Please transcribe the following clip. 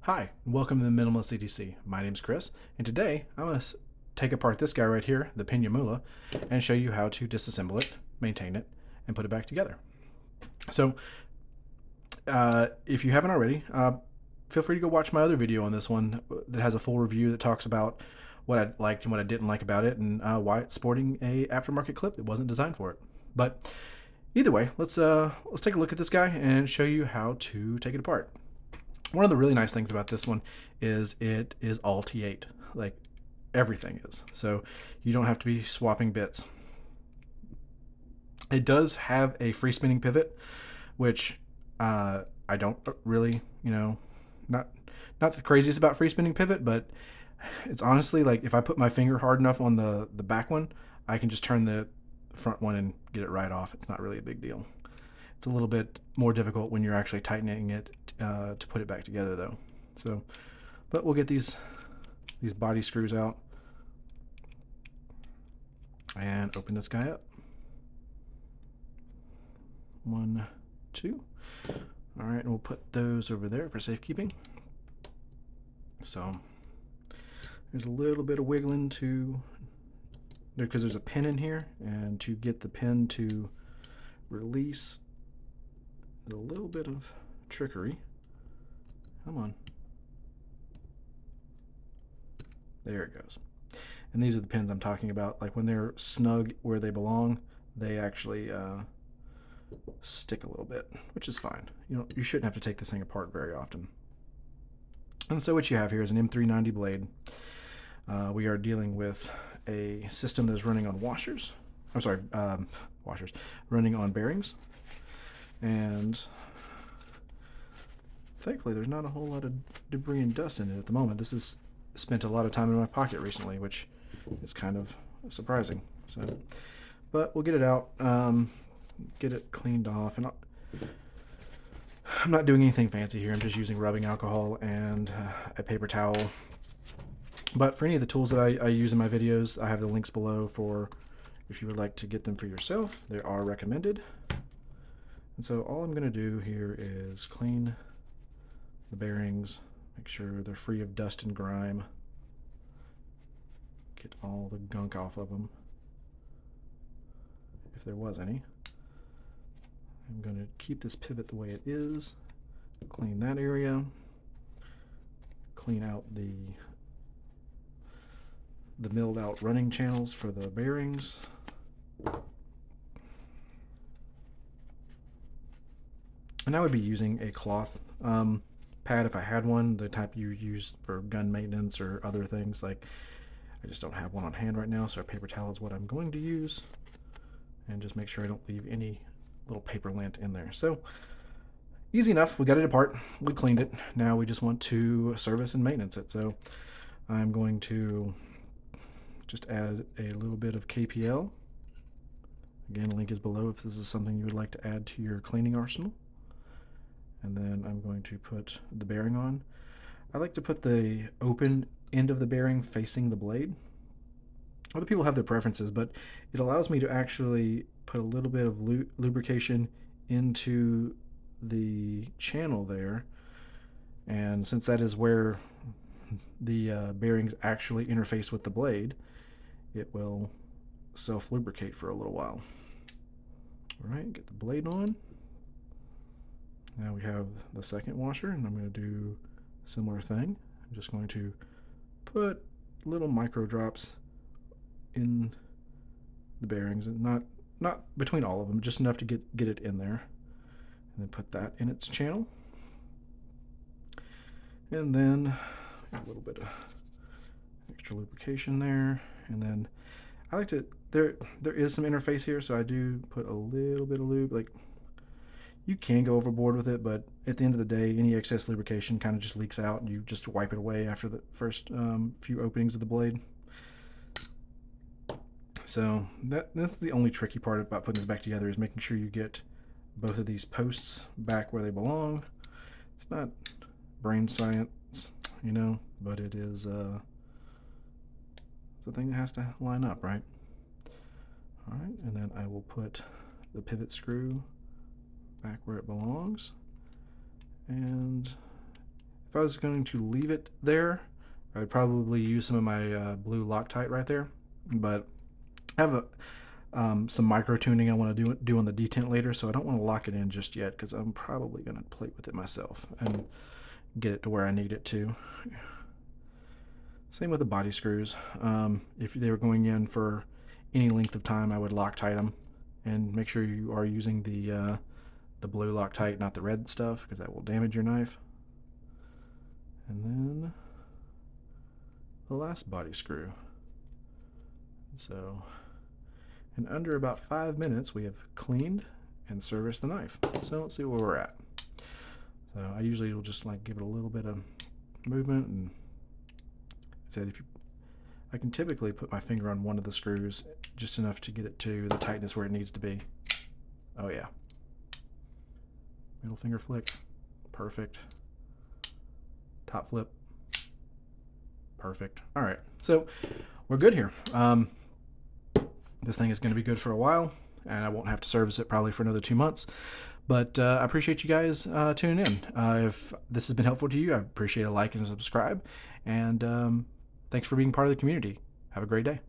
Hi, and welcome to the Minimalist EDC. My name's Chris, and today I'm going to take apart this guy right here, the Pena Mula, and show you how to disassemble it, maintain it, and put it back together. So, if you haven't already, feel free to go watch my other video on this one that has a full review that talks about what I liked and what I didn't like about it, and why it's sporting a aftermarket clip that wasn't designed for it. But either way, let's take a look at this guy and show you how to take it apart. One of the really nice things about this one is it is all T8, like everything is. So you don't have to be swapping bits. It does have a free spinning pivot, which I don't really, not the craziest about free spinning pivot, but it's honestly like if I put my finger hard enough on the back one, I can just turn the front one and get it right off. It's not really a big deal. It's a little bit more difficult when you're actually tightening it to put it back together, though. So, but we'll get these body screws out and open this guy up. 1, 2. All right, and we'll put those over there for safekeeping. So there's a little bit of wiggling because there's a pin in here, and to get the pin to release, a little bit of trickery. Come on. There it goes. And these are the pins I'm talking about. Like when they're snug where they belong, they actually stick a little bit, which is fine. You shouldn't have to take this thing apart very often. And so what you have here is an M390 blade. We are dealing with a system that is running on washers. I'm sorry, washers. Running on bearings. And thankfully there's not a whole lot of debris and dust in it at the moment. This has spent a lot of time in my pocket recently, which is kind of surprising. So, but we'll get it out, get it cleaned off, and I'm not doing anything fancy here. I'm just using rubbing alcohol and a paper towel. But for any of the tools that I use in my videos, I have the links below for if you would like to get them for yourself. They are recommended. And so all I'm going to do here is clean the bearings, make sure they're free of dust and grime, get all the gunk off of them, if there was any. I'm going to keep this pivot the way it is, clean that area, clean out the milled out running channels for the bearings. And I would be using a cloth pad if I had one, the type you use for gun maintenance or other things. Like, I just don't have one on hand right now, so a paper towel is what I'm going to use. And just make sure I don't leave any little paper lint in there. So, easy enough. We got it apart. We cleaned it. Now we just want to service and maintenance it. So, I'm going to just add a little bit of KPL. Again, link is below if this is something you would like to add to your cleaning arsenal. And then I'm going to put the bearing on. I like to put the open end of the bearing facing the blade. Other people have their preferences, but it allows me to actually put a little bit of lubrication into the channel there. And since that is where the bearings actually interface with the blade, it will self-lubricate for a little while. All right, get the blade on. Now we have the second washer, and I'm going to do a similar thing. I'm just going to put little micro drops in the bearings, and not between all of them, just enough to get it in there. And then put that in its channel. And then a little bit of extra lubrication there. And then I like to, there is some interface here, so I do put a little bit of lube. Like, you can go overboard with it, but at the end of the day, any excess lubrication kind of just leaks out, and you just wipe it away after the first few openings of the blade. So that's the only tricky part about putting this back together, is making sure you get both of these posts back where they belong. It's not brain science, but it is it's a thing that has to line up, right? All right, and then I will put the pivot screw back where it belongs. And if I was going to leave it there, I would probably use some of my blue Loctite right there. But I have some micro tuning I want to do on the detent later, so I don't want to lock it in just yet because I'm probably going to play with it myself and get it to where I need it to. Same with the body screws. If they were going in for any length of time, I would Loctite them, and make sure you are using the blue Loctite, not the red stuff, because that will damage your knife. And then the last body screw. So in under about 5 minutes, we have cleaned and serviced the knife. So let's see where we're at. So I usually will just like give it a little bit of movement, and said I can typically put my finger on one of the screws just enough to get it to the tightness where it needs to be. Oh yeah. Middle finger flick. Perfect. Top flip. Perfect. All right. So we're good here. This thing is going to be good for a while, and I won't have to service it probably for another 2 months. But I appreciate you guys tuning in. If this has been helpful to you, I appreciate a like and a subscribe. And thanks for being part of the community. Have a great day.